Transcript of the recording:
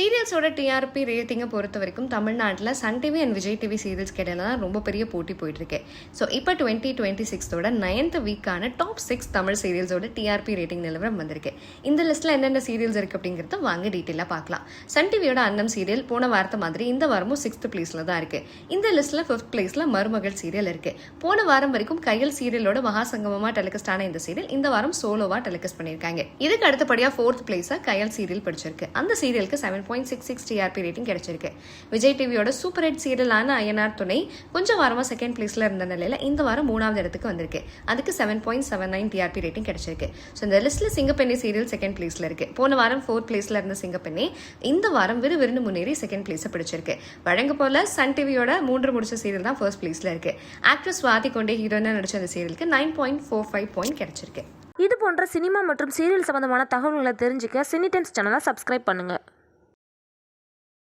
சீரியல்ஸோட TRP ரேட்டிங்கை பொறுத்த வரைக்கும் தமிழ்நாட்டில் Sun TV and Vijay TV serials இடையில தான் ரொம்ப பெரிய போட்டி போயிட்டுருக்கு. ஸோ இப்போ 2026 9th வீக்கான டாப் 6 தமிழ் சீரியல்ஸோட டிஆர்பி ரேட்டிங் நிலவரம் வந்திருக்கு. இந்த லிஸ்ட்டில் என்னென்ன சீரியல்ஸ் இருக்குது அப்படிங்கிறத வாங்க டீட்டெயிலாக பார்க்கலாம். சன் டிவியோட அன்னம் சீரியல் போன வாரத்தை மாதிரி இந்த வாரமும் 6th பிளேஸில் தான் இருக்குது. இந்த லிஸ்ட்டில் 5th பிளேஸில் மருமகள் சீரியல் இருக்குது. போன வாரம் வரைக்கும் கையல் சீரியலோட மகாசங்கமமாக டெலிகாஸ்ட் ஆன இந்த சீரியல் இந்த வாரம் சோலோவாக டெலிகாஸ்ட் பண்ணியிருக்காங்க. இதுக்கு அடுத்தபடியாக 4th பிளேஸாக கையல் சீரியல் பிடிச்சிருக்கு. அந்த சீரியலுக்கு 7.66 டிஆர்பி ரேட்டிங் கிடைச்சிருக்கு. விஜய் டிவியோட சூப்பர் ஹிட் சீரியலான அய்யனார் துணை கொஞ்சம் வாரமாக 2nd பிளேஸ்ல இருந்த நிலையில இந்த வாரம் 3வது இடத்துக்கு வந்திருக்கு. அதுக்கு 7.79 டிஆர்பி ரேட்டிங் கிடைச்சிருக்கு. ஸோ இந்த லிஸ்ட்ல சிங்கப்பெண்ணை சீரியல் 2nd பிளேஸ்ல இருக்கு. போன வாரம் 4th பிளேஸ்ல இருந்த சிங்கப்பெண்ணை இந்த வாரம் விறுவிறுன்னு முன்னேறி 2nd பிளேஸை பிடிச்சிருக்கு. வழங்க போல சன் டிவியோட 3 முடிச்ச சீரியல் தான் 1st பிளேஸ்ல இருக்கு. ஆக்ட்ரஸ் சுவாதி கொண்டே ஹீரோயினா நடிச்ச அந்த சீரியலுக்கு 9.45 பாயிண்ட் கிடைச்சிருக்கு. இது போன்ற சினிமா மற்றும் சீரியல் சம்பந்தமான தகவல்களை தெரிஞ்சுக்க சினி டைம்ஸ் சேனலை சப்ஸ்கிரைப் பண்ணுங்கள்.